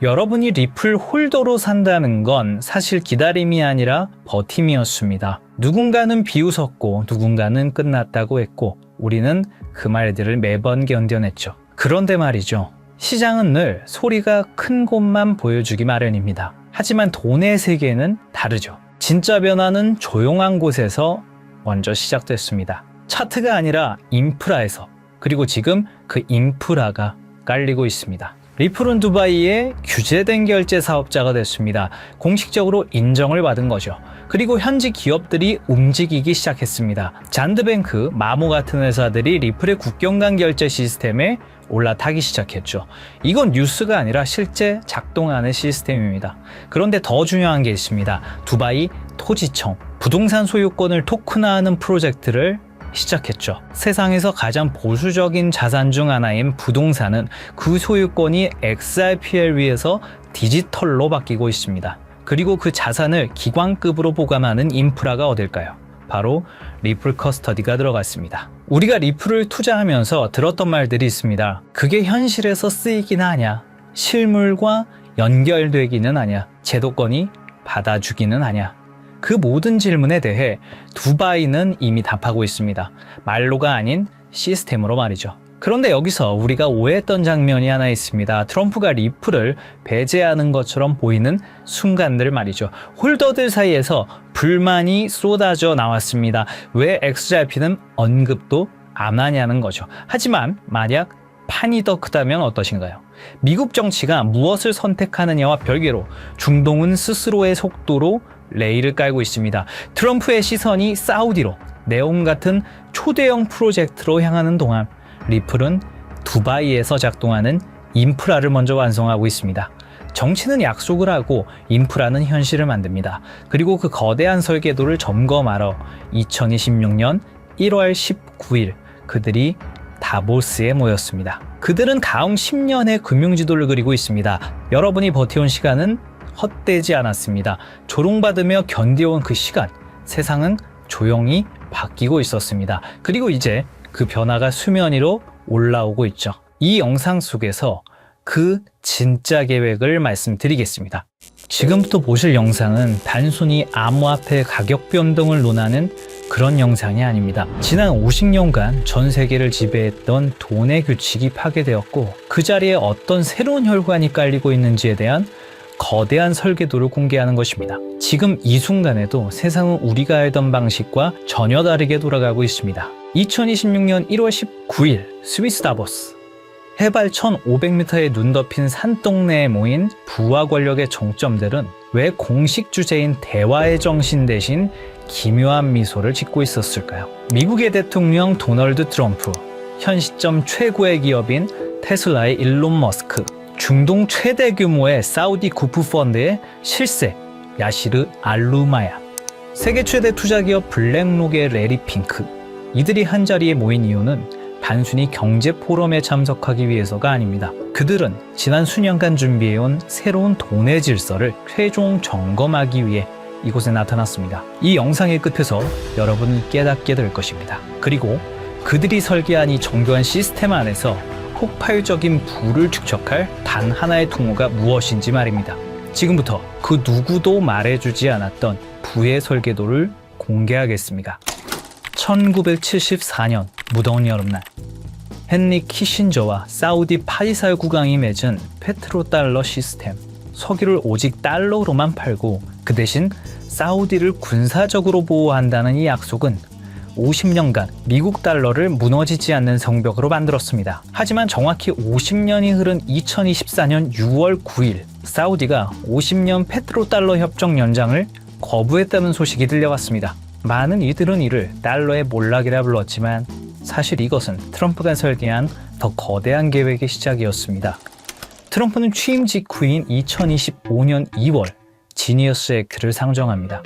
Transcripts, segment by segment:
여러분이 리플 홀더로 산다는 건 사실 기다림이 아니라 버팀이었습니다. 누군가는 비웃었고 누군가는 끝났다고 했고 우리는 그 말들을 매번 견뎌냈죠. 그런데 말이죠. 시장은 늘 소리가 큰 곳만 보여주기 마련입니다. 하지만 돈의 세계는 다르죠. 진짜 변화는 조용한 곳에서 먼저 시작됐습니다. 차트가 아니라 인프라에서, 그리고 지금 그 인프라가 깔리고 있습니다. 리플은 두바이의 규제된 결제 사업자가 됐습니다. 공식적으로 인정을 받은 거죠. 그리고 현지 기업들이 움직이기 시작했습니다. 잔드뱅크, 마모 같은 회사들이 리플의 국경 간 결제 시스템에 올라타기 시작했죠. 이건 뉴스가 아니라 실제 작동하는 시스템입니다. 그런데 더 중요한 게 있습니다. 두바이 토지청, 부동산 소유권을 토큰화하는 프로젝트를 시작했죠. 세상에서 가장 보수적인 자산 중 하나인 부동산은 그 소유권이 XRP를 위해서 디지털로 바뀌고 있습니다. 그리고 그 자산을 기관급으로 보관하는 인프라가 어딜까요? 바로 리플 커스터디가 들어갔습니다. 우리가 리플을 투자하면서 들었던 말들이 있습니다. 그게 현실에서 쓰이기는 하냐? 실물과 연결되기는 하냐? 제도권이 받아주기는 하냐? 그 모든 질문에 대해 두바이는 이미 답하고 있습니다. 말로가 아닌 시스템으로 말이죠. 그런데 여기서 우리가 오해했던 장면이 하나 있습니다. 트럼프가 리플을 배제하는 것처럼 보이는 순간들 말이죠. 홀더들 사이에서 불만이 쏟아져 나왔습니다. 왜 XRP는 언급도 안 하냐는 거죠. 하지만 만약 판이 더 크다면 어떠신가요? 미국 정치가 무엇을 선택하느냐와 별개로 중동은 스스로의 속도로 레일을 깔고 있습니다. 트럼프의 시선이 사우디로, 네온 같은 초대형 프로젝트로 향하는 동안 리플은 두바이에서 작동하는 인프라를 먼저 완성하고 있습니다. 정치는 약속을 하고 인프라는 현실을 만듭니다. 그리고 그 거대한 설계도를 점검하러 2026년 1월 19일 그들이 다보스에 모였습니다. 그들은 다음 10년의 금융지도를 그리고 있습니다. 여러분이 버텨온 시간은 헛되지 않았습니다. 조롱받으며 견뎌온 그 시간, 세상은 조용히 바뀌고 있었습니다. 그리고 이제 그 변화가 수면 위로 올라오고 있죠. 이 영상 속에서 그 진짜 계획을 말씀드리겠습니다. 지금부터 보실 영상은 단순히 암호화폐 가격 변동을 논하는 그런 영상이 아닙니다. 지난 50년간 전 세계를 지배했던 돈의 규칙이 파괴되었고 그 자리에 어떤 새로운 혈관이 깔리고 있는지에 대한 거대한 설계도를 공개하는 것입니다. 지금 이 순간에도 세상은 우리가 알던 방식과 전혀 다르게 돌아가고 있습니다. 2026년 1월 19일 스위스 다보스. 해발 1500m의 눈 덮인 산동네에 모인 부와 권력의 정점들은 왜 공식 주제인 대화의 정신 대신 기묘한 미소를 짓고 있었을까요? 미국의 대통령 도널드 트럼프, 현 시점 최고의 기업인 테슬라의 일론 머스크, 중동 최대 규모의 사우디 구프 펀드의 실세 야시르 알루마야, 세계 최대 투자기업 블랙록의 레리 핑크. 이들이 한자리에 모인 이유는 단순히 경제 포럼에 참석하기 위해서가 아닙니다. 그들은 지난 수년간 준비해온 새로운 돈의 질서를 최종 점검하기 위해 이곳에 나타났습니다. 이 영상의 끝에서 여러분은 깨닫게 될 것입니다. 그리고 그들이 설계한 이 정교한 시스템 안에서 폭발적인 부를 축적할 단 하나의 통로가 무엇인지 말입니다. 지금부터 그 누구도 말해주지 않았던 부의 설계도를 공개하겠습니다. 1974년 무더운 여름날, 헨리 키신저와 사우디 파이살 국왕이 맺은 페트로달러 시스템. 석유를 오직 달러로만 팔고 그 대신 사우디를 군사적으로 보호한다는 이 약속은 50년간 미국 달러를 무너지지 않는 성벽으로 만들었습니다. 하지만 정확히 50년이 흐른 2024년 6월 9일 사우디가 50년 페트로달러 협정 연장을 거부했다는 소식이 들려왔습니다. 많은 이들은 이를 달러의 몰락이라 불렀지만 사실 이것은 트럼프가 설계한 더 거대한 계획의 시작이었습니다. 트럼프는 취임 직후인 2025년 2월 지니어스 액트를 상정합니다.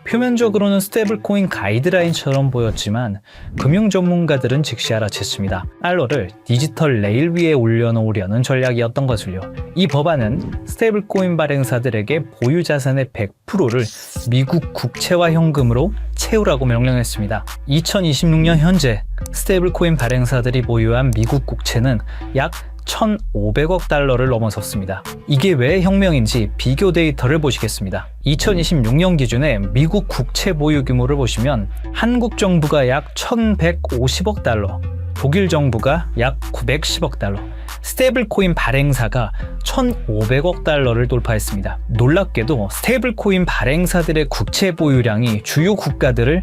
표면적으로는 스테이블코인 가이드라인처럼 보였지만 금융 전문가들은 즉시 알아챘습니다. 달러를 디지털 레일 위에 올려놓으려는 전략이었던 것을요. 이 법안은 스테이블코인 발행사들에게 보유 자산의 100%를 미국 국채와 현금으로 채우라고 명령했습니다. 2026년 현재 스테이블코인 발행사들이 보유한 미국 국채는 약 1,500억 달러를 넘어섰습니다. 이게 왜 혁명인지 비교 데이터를 보시겠습니다. 2026년 기준의 미국 국채 보유 규모를 보시면 한국 정부가 약 1,150억 달러, 독일 정부가 약 910억 달러, 스테이블 코인 발행사가 1,500억 달러를 돌파했습니다. 놀랍게도 스테이블 코인 발행사들의 국채 보유량이 주요 국가들을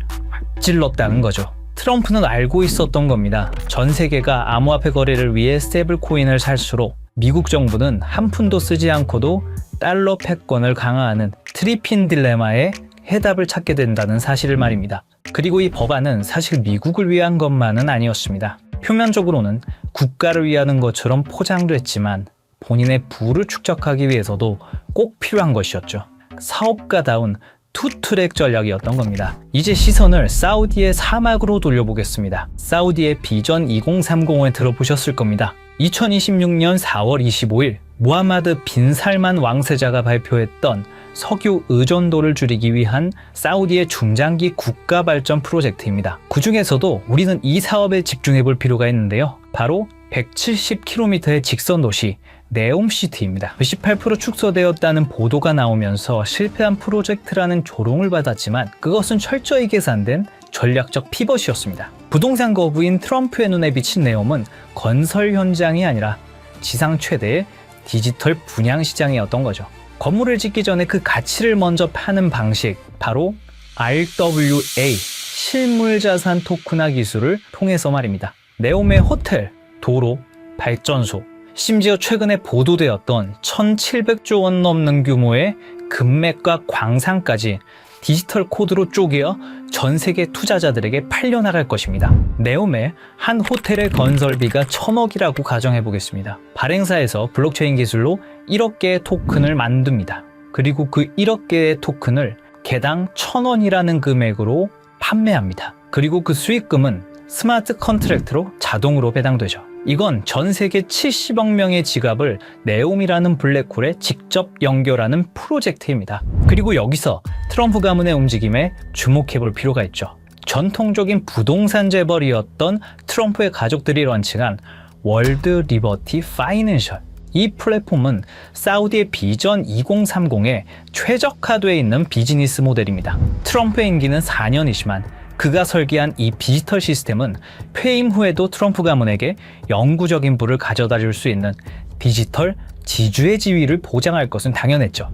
찔렀다는 거죠. 트럼프는 알고 있었던 겁니다. 전 세계가 암호화폐 거래를 위해 스테이블 코인을 살수록 미국 정부는 한 푼도 쓰지 않고도 달러 패권을 강화하는 트리핀 딜레마에 해답을 찾게 된다는 사실을 말입니다. 그리고 이 법안은 사실 미국을 위한 것만은 아니었습니다. 표면적으로는 국가를 위하는 것처럼 포장됐지만 본인의 부를 축적하기 위해서도 꼭 필요한 것이었죠. 사업가다운 투트랙 전략이었던 겁니다. 이제 시선을 사우디의 사막으로 돌려보겠습니다. 사우디의 비전 2030을 들어보셨을 겁니다. 2026년 4월 25일 무하마드 빈 살만 왕세자가 발표했던 석유 의존도를 줄이기 위한 사우디의 중장기 국가 발전 프로젝트입니다. 그 중에서도 우리는 이 사업에 집중해 볼 필요가 있는데요. 바로 170km의 직선 도시 네옴시티입니다. 98% 축소되었다는 보도가 나오면서 실패한 프로젝트라는 조롱을 받았지만 그것은 철저히 계산된 전략적 피벗이었습니다. 부동산 거부인 트럼프의 눈에 비친 네옴은 건설 현장이 아니라 지상 최대의 디지털 분양 시장이었던 거죠. 건물을 짓기 전에 그 가치를 먼저 파는 방식, 바로 RWA, 실물자산 토큰화 기술을 통해서 말입니다. 네옴의 호텔, 도로, 발전소, 심지어 최근에 보도되었던 1,700조 원 넘는 규모의 금맥과 광산까지 디지털 코드로 쪼개어 전 세계 투자자들에게 팔려나갈 것입니다. 네옴의 한 호텔의 건설비가 1,000억이라고 가정해 보겠습니다. 발행사에서 블록체인 기술로 1억 개의 토큰을 만듭니다. 그리고 그 1억 개의 토큰을 개당 1,000원이라는 금액으로 판매합니다. 그리고 그 수익금은 스마트 컨트랙트로 자동으로 배당되죠. 이건 전 세계 70억 명의 지갑을 네옴이라는 블랙홀에 직접 연결하는 프로젝트입니다. 그리고 여기서 트럼프 가문의 움직임에 주목해 볼 필요가 있죠. 전통적인 부동산 재벌이었던 트럼프의 가족들이 런칭한 월드 리버티 파이낸셜. 이 플랫폼은 사우디의 비전 2030에 최적화되어 있는 비즈니스 모델입니다. 트럼프의 임기는 4년이지만 그가 설계한 이 디지털 시스템은 퇴임 후에도 트럼프 가문에게 영구적인 부를 가져다 줄 수 있는 디지털 지주의 지위를 보장할 것은 당연했죠.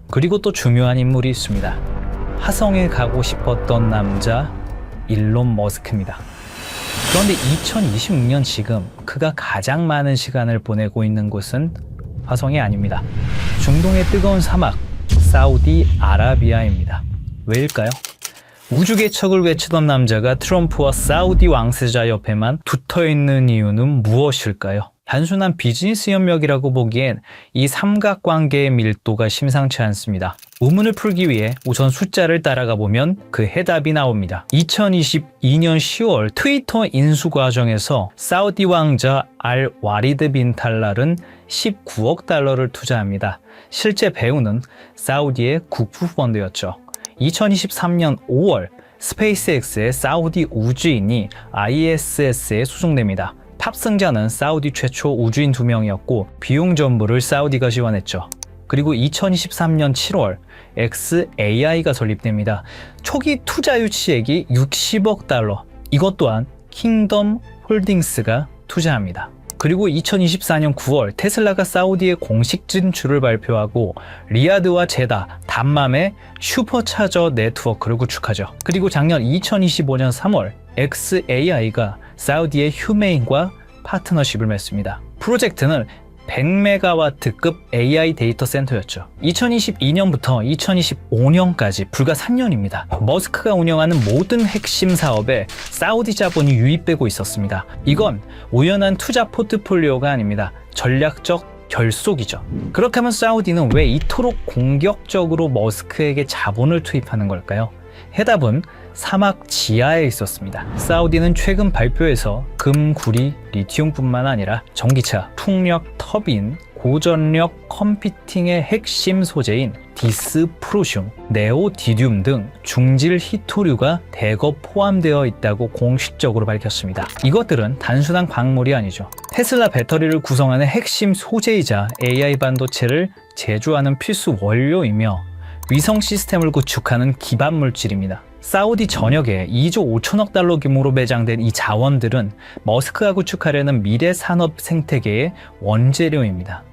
그리고 또 중요한 인물이 있습니다. 화성에 가고 싶었던 남자 일론 머스크입니다. 그런데 2026년 지금 그가 가장 많은 시간을 보내고 있는 곳은 화성이 아닙니다. 중동의 뜨거운 사막 사우디아라비아입니다. 왜일까요? 우주 개척을 외치던 남자가 트럼프와 사우디 왕세자 옆에만 붙어있는 이유는 무엇일까요? 단순한 비즈니스 협력이라고 보기엔 이 삼각관계의 밀도가 심상치 않습니다. 의문을 풀기 위해 우선 숫자를 따라가 보면 그 해답이 나옵니다. 2022년 10월 트위터 인수 과정에서 사우디 왕자 알 와리드 빈 탈랄은 19억 달러를 투자합니다. 실제 배우는 사우디의 국부 펀드였죠. 2023년 5월 스페이스X의 사우디 우주인이 ISS에 수송됩니다. 탑승자는 사우디 최초 우주인 2명이었고 비용 전부를 사우디가 지원했죠. 그리고 2023년 7월 xAI가 설립됩니다. 초기 투자 유치액이 60억 달러. 이것 또한 킹덤 홀딩스가 투자합니다. 그리고 2024년 9월 테슬라가 사우디의 공식 진출을 발표하고 리야드와 제다, 담맘의 슈퍼차저 네트워크를 구축하죠. 그리고 작년 2025년 3월 xAI가 사우디의 휴메인과 파트너십을 맺습니다. 프로젝트는 100메가와트급 AI 데이터 센터였죠. 2022년부터 2025년까지 불과 3년입니다. 머스크가 운영하는 모든 핵심 사업에 사우디 자본이 유입되고 있었습니다. 이건 우연한 투자 포트폴리오가 아닙니다. 전략적 결속이죠. 그렇게 하면 사우디는 왜 이토록 공격적으로 머스크에게 자본을 투입하는 걸까요? 해답은 사막 지하에 있었습니다. 사우디는 최근 발표에서 금, 구리, 리튬뿐만 아니라 전기차, 풍력, 터빈, 고전력 컴퓨팅의 핵심 소재인 디스프로슘, 네오디듐 등 중질 희토류가 대거 포함되어 있다고 공식적으로 밝혔습니다. 이것들은 단순한 광물이 아니죠. 테슬라 배터리를 구성하는 핵심 소재이자 AI 반도체를 제조하는 필수 원료이며 위성 시스템을 구축하는 기반 물질입니다. 사우디 전역에 2조 5천억 달러 규모로 매장된 이 자원들은 머스크가 구축하려는 미래 산업 생태계의 원재료입니다.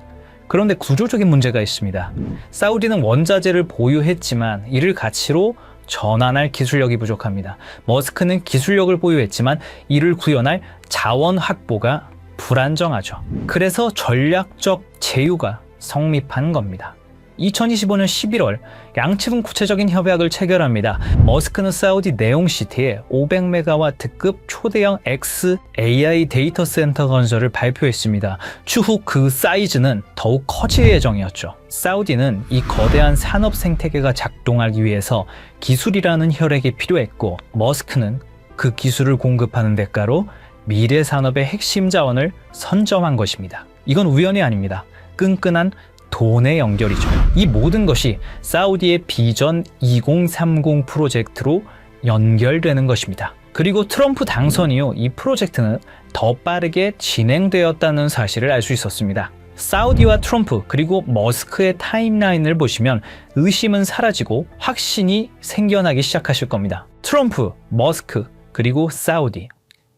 그런데 구조적인 문제가 있습니다. 사우디는 원자재를 보유했지만 이를 가치로 전환할 기술력이 부족합니다. 머스크는 기술력을 보유했지만 이를 구현할 자원 확보가 불안정하죠. 그래서 전략적 제휴가 성립한 겁니다. 2025년 11월 양측은 구체적인 협약을 체결합니다. 머스크는 사우디 네옴시티에 500메가와트급 초대형 XAI 데이터 센터 건설을 발표했습니다. 추후 그 사이즈는 더욱 커질 예정이었죠. 사우디는 이 거대한 산업 생태계가 작동하기 위해서 기술이라는 혈액이 필요했고, 머스크는 그 기술을 공급하는 대가로 미래 산업의 핵심 자원을 선점한 것입니다. 이건 우연이 아닙니다. 끈끈한 돈의 연결이죠. 이 모든 것이 사우디의 비전 2030 프로젝트로 연결되는 것입니다. 그리고 트럼프 당선 이후 이 프로젝트는 더 빠르게 진행되었다는 사실을 알 수 있었습니다. 사우디와 트럼프 그리고 머스크의 타임라인을 보시면 의심은 사라지고 확신이 생겨나기 시작하실 겁니다. 트럼프, 머스크, 그리고 사우디.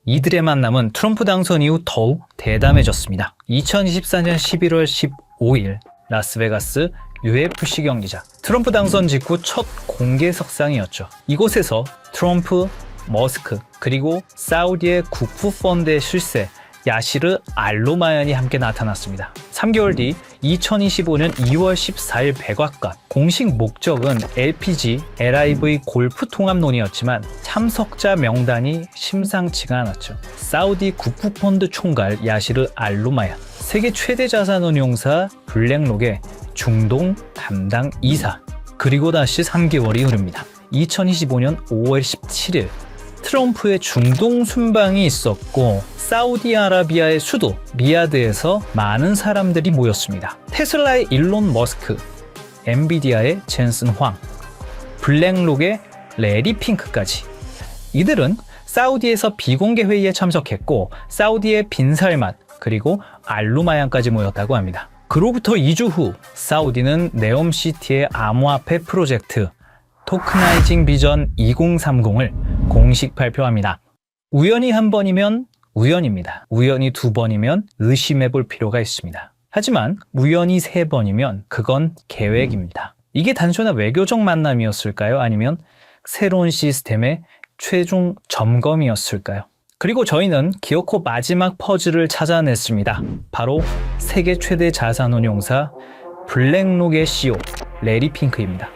이들의 만남은 트럼프 당선 이후 더욱 대담해졌습니다. 2024년 11월 15일 라스베가스 UFC 경기장. 트럼프 당선 직후 첫 공개 석상이었죠. 이곳에서 트럼프, 머스크, 그리고 사우디의 국부 펀드의 실세 야시르 알로마얀이 함께 나타났습니다. 3개월 뒤 2025년 2월 14일 백악관. 공식 목적은 LPG, LIV 골프 통합론이었지만 참석자 명단이 심상치가 않았죠. 사우디 국부펀드 총괄 야시르 알로마얀, 세계 최대 자산운용사 블랙록의 중동 담당 이사, 그리고 다시 3개월이 흐릅니다. 2025년 5월 17일 트럼프의 중동 순방이 있었고 사우디아라비아의 수도 리야드에서 많은 사람들이 모였습니다. 테슬라의 일론 머스크, 엔비디아의 젠슨 황, 블랙록의 레리 핑크까지. 이들은 사우디에서 비공개 회의에 참석했고 사우디의 빈살만 그리고 알루마얀까지 모였다고 합니다. 그로부터 2주 후 사우디는 네옴시티의 암호화폐 프로젝트 토크나이징 비전 2030을 공식 발표합니다. 우연히 한 번이면 우연입니다. 우연히 두 번이면 의심해 볼 필요가 있습니다. 하지만 우연히 세 번이면 그건 계획입니다. 이게 단순한 외교적 만남이었을까요? 아니면 새로운 시스템의 최종 점검이었을까요? 그리고 저희는 기어코 마지막 퍼즐을 찾아냈습니다. 바로 세계 최대 자산운용사 블랙록의 CEO 레리 핑크입니다.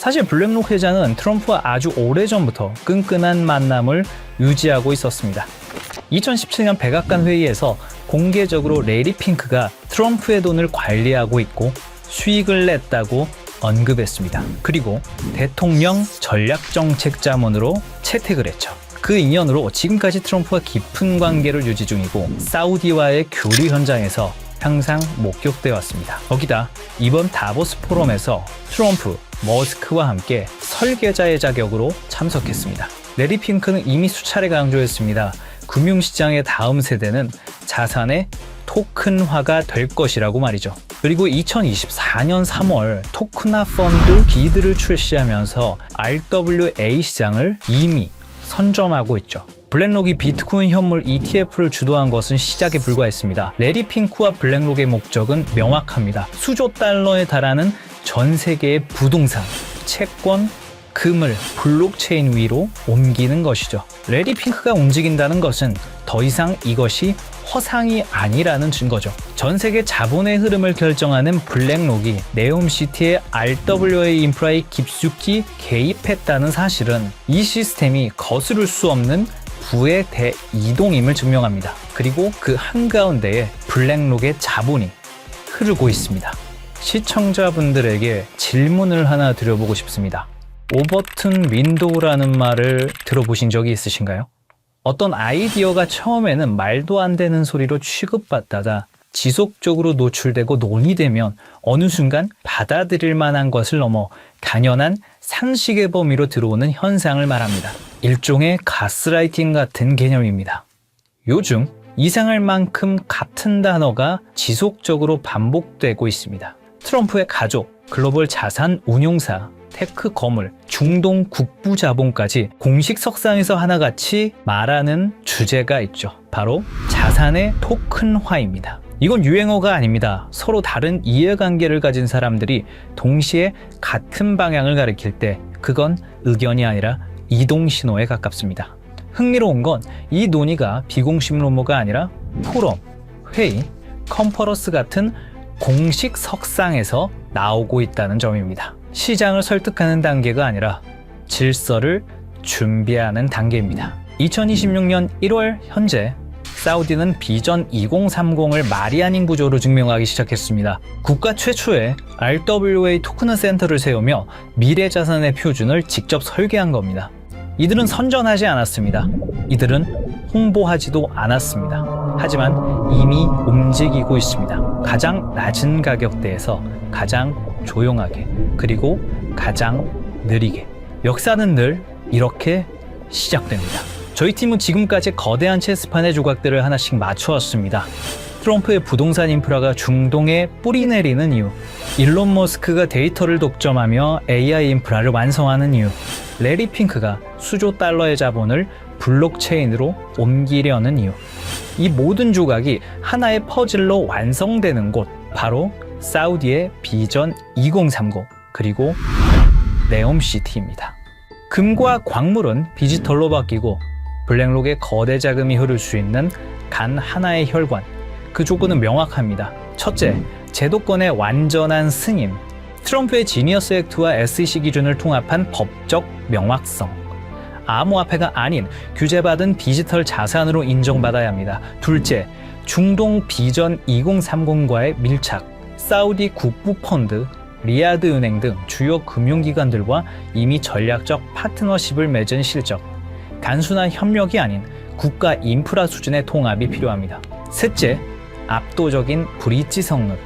사실 블랙록 회장은 트럼프와 아주 오래전부터 끈끈한 만남을 유지하고 있었습니다. 2017년 백악관 회의에서 공개적으로 레리 핑크가 트럼프의 돈을 관리하고 있고 수익을 냈다고 언급했습니다. 그리고 대통령 전략정책자문으로 채택을 했죠. 그 인연으로 지금까지 트럼프와 깊은 관계를 유지 중이고 사우디와의 교류 현장에서 항상 목격되어 왔습니다. 거기다 이번 다보스 포럼에서 트럼프, 머스크와 함께 설계자의 자격으로 참석했습니다. 레리 핑크는 이미 수차례 강조했습니다. 금융시장의 다음 세대는 자산의 토큰화가 될 것이라고 말이죠. 그리고 2024년 3월 토크나 펀드 비드를 출시하면서 RWA 시장을 이미 선점하고 있죠. 블랙록이 비트코인 현물 ETF를 주도한 것은 시작에 불과했습니다. 레리 핑크와 블랙록의 목적은 명확합니다. 수조 달러에 달하는 전 세계의 부동산, 채권, 금을 블록체인 위로 옮기는 것이죠. 레리 핑크가 움직인다는 것은 더 이상 이것이 허상이 아니라는 증거죠. 전 세계 자본의 흐름을 결정하는 블랙록이 네옴시티의 RWA 인프라에 깊숙이 개입했다는 사실은 이 시스템이 거스를 수 없는 부의 대이동임을 증명합니다. 그리고 그 한가운데에 블랙록의 자본이 흐르고 있습니다. 시청자분들에게 질문을 하나 드려보고 싶습니다. 오버튼 윈도우라는 말을 들어보신 적이 있으신가요? 어떤 아이디어가 처음에는 말도 안 되는 소리로 취급받다가 지속적으로 노출되고 논의되면 어느 순간 받아들일 만한 것을 넘어 당연한 상식의 범위로 들어오는 현상을 말합니다. 일종의 가스라이팅 같은 개념입니다. 요즘 이상할 만큼 같은 단어가 지속적으로 반복되고 있습니다. 트럼프의 가족, 글로벌 자산 운용사, 테크 거물, 중동 국부 자본까지 공식 석상에서 하나같이 말하는 주제가 있죠. 바로 자산의 토큰화입니다. 이건 유행어가 아닙니다. 서로 다른 이해관계를 가진 사람들이 동시에 같은 방향을 가리킬 때 그건 의견이 아니라 이동신호에 가깝습니다. 흥미로운 건 이 논의가 비공식 루머가 아니라 포럼, 회의, 컨퍼런스 같은 공식 석상에서 나오고 있다는 점입니다. 시장을 설득하는 단계가 아니라 질서를 준비하는 단계입니다. 2026년 1월 현재 사우디는 비전 2030을 말이 아닌 구조로 증명하기 시작했습니다. 국가 최초의 RWA 토큰 센터를 세우며 미래 자산의 표준을 직접 설계한 겁니다. 이들은 선전하지 않았습니다. 이들은 홍보하지도 않았습니다. 하지만 이미 움직이고 있습니다. 가장 낮은 가격대에서 가장 조용하게, 그리고 가장 느리게. 역사는 늘 이렇게 시작됩니다. 저희 팀은 지금까지 거대한 체스판의 조각들을 하나씩 맞춰왔습니다. 트럼프의 부동산 인프라가 중동에 뿌리 내리는 이유, 일론 머스크가 데이터를 독점하며 AI 인프라를 완성하는 이유, 레리 핑크가 수조 달러의 자본을 블록체인으로 옮기려는 이유. 이 모든 조각이 하나의 퍼즐로 완성되는 곳, 바로 사우디의 비전 2030, 그리고 네옴시티입니다. 금과 광물은 디지털로 바뀌고 블랙록에 거대 자금이 흐를 수 있는 단 하나의 혈관, 그 조건은 명확합니다. 첫째, 제도권의 완전한 승인. 트럼프의 지니어스 액트와 SEC 기준을 통합한 법적 명확성. 암호화폐가 아닌 규제받은 디지털 자산으로 인정받아야 합니다. 둘째, 중동 비전 2030과의 밀착. 사우디 국부펀드, 리야드 은행 등 주요 금융기관들과 이미 전략적 파트너십을 맺은 실적. 단순한 협력이 아닌 국가 인프라 수준의 통합이 필요합니다. 셋째, 압도적인 브릿지 성능.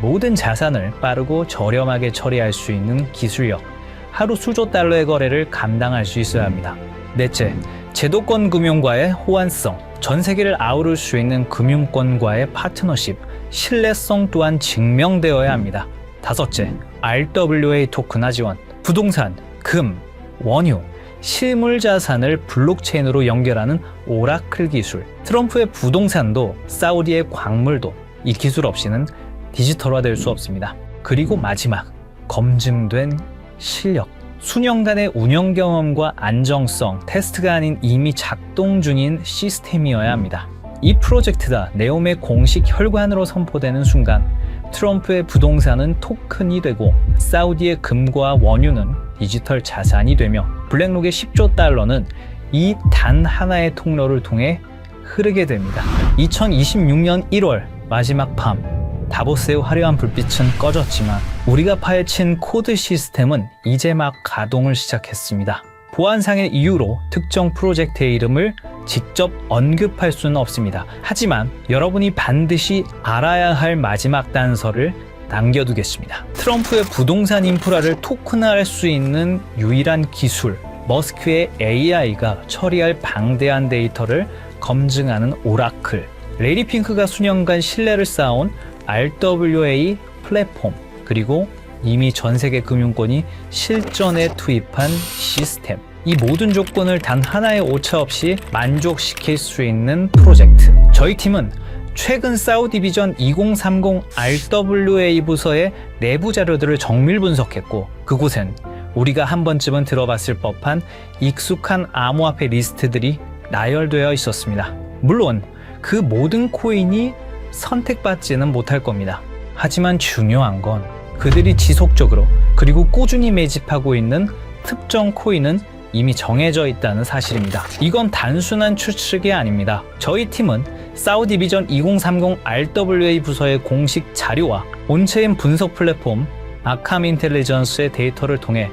모든 자산을 빠르고 저렴하게 처리할 수 있는 기술력. 하루 수조 달러의 거래를 감당할 수 있어야 합니다. 넷째, 제도권 금융과의 호환성. 전 세계를 아우를 수 있는 금융권과의 파트너십. 신뢰성 또한 증명되어야 합니다. 다섯째, RWA 토큰화 지원. 부동산, 금, 원유, 실물 자산을 블록체인으로 연결하는 오라클 기술. 트럼프의 부동산도 사우디의 광물도 이 기술 없이는 디지털화될 수 없습니다. 그리고 마지막, 검증된 실력. 수년간의 운영 경험과 안정성, 테스트가 아닌 이미 작동 중인 시스템이어야 합니다. 이 프로젝트가 네옴의 공식 혈관으로 선포되는 순간 트럼프의 부동산은 토큰이 되고 사우디의 금과 원유는 디지털 자산이 되며 블랙록의 10조 달러는 이 단 하나의 통로를 통해 흐르게 됩니다. 2026년 1월 마지막 밤, 다보스의 화려한 불빛은 꺼졌지만 우리가 파헤친 코드 시스템은 이제 막 가동을 시작했습니다. 보안상의 이유로 특정 프로젝트의 이름을 직접 언급할 수는 없습니다. 하지만 여러분이 반드시 알아야 할 마지막 단서를 남겨두겠습니다. 트럼프의 부동산 인프라를 토큰화할 수 있는 유일한 기술, 머스크의 AI가 처리할 방대한 데이터를 검증하는 오라클. 레리 핑크가 수년간 신뢰를 쌓아온 RWA 플랫폼, 그리고 이미 전 세계 금융권이 실전에 투입한 시스템. 이 모든 조건을 단 하나의 오차 없이 만족시킬 수 있는 프로젝트. 저희 팀은 최근 사우디 비전 2030 RWA 부서의 내부 자료들을 정밀 분석했고, 그곳엔 우리가 한 번쯤은 들어봤을 법한 익숙한 암호화폐 리스트들이 나열되어 있었습니다. 물론 그 모든 코인이 선택받지는 못할 겁니다. 하지만 중요한 건 그들이 지속적으로 그리고 꾸준히 매집하고 있는 특정 코인은 이미 정해져 있다는 사실입니다. 이건 단순한 추측이 아닙니다. 저희 팀은 사우디 비전 2030 RWA 부서의 공식 자료와 온체인 분석 플랫폼 아캄 인텔리전스의 데이터를 통해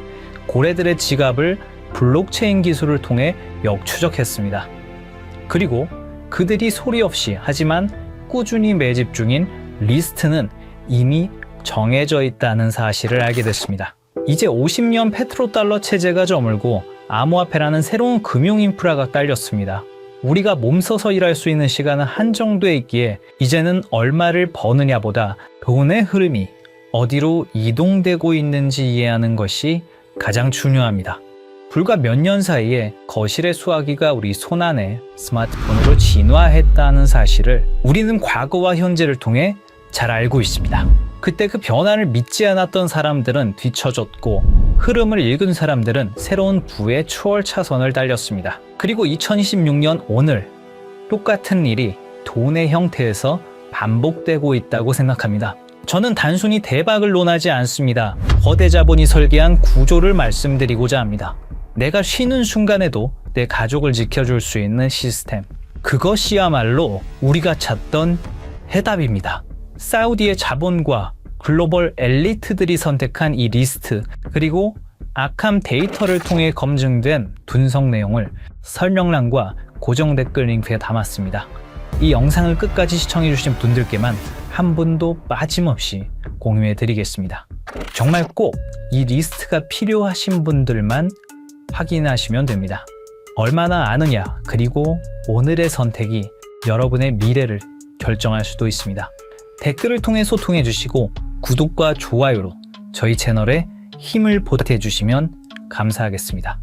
고래들의 지갑을 블록체인 기술을 통해 역추적했습니다. 그리고 그들이 소리 없이 하지만 꾸준히 매집 중인 리스트는 이미 정해져 있다는 사실을 알게 됐습니다. 이제 50년 페트로달러 체제가 저물고 암호화폐라는 새로운 금융 인프라가 깔렸습니다. 우리가 몸서서 일할 수 있는 시간은 한정돼 있기에 이제는 얼마를 버느냐보다 돈의 흐름이 어디로 이동되고 있는지 이해하는 것이 가장 중요합니다. 불과 몇 년 사이에 거실의 수화기가 우리 손안에 스마트폰으로 진화했다는 사실을 우리는 과거와 현재를 통해 잘 알고 있습니다. 그때 그 변화를 믿지 않았던 사람들은 뒤처졌고 흐름을 읽은 사람들은 새로운 부의 추월 차선을 달렸습니다. 그리고 2026년 오늘 똑같은 일이 돈의 형태에서 반복되고 있다고 생각합니다. 저는 단순히 대박을 논하지 않습니다. 거대 자본이 설계한 구조를 말씀드리고자 합니다. 내가 쉬는 순간에도 내 가족을 지켜줄 수 있는 시스템. 그것이야말로 우리가 찾던 해답입니다. 사우디의 자본과 글로벌 엘리트들이 선택한 이 리스트, 그리고 아캄 데이터를 통해 검증된 분석 내용을 설명란과 고정 댓글 링크에 담았습니다. 이 영상을 끝까지 시청해주신 분들께만 한 분도 빠짐없이 공유해드리겠습니다. 정말 꼭 이 리스트가 필요하신 분들만 확인하시면 됩니다. 얼마나 아느냐, 그리고 오늘의 선택이 여러분의 미래를 결정할 수도 있습니다. 댓글을 통해 소통해 주시고 구독과 좋아요로 저희 채널에 힘을 보태주시면 감사하겠습니다.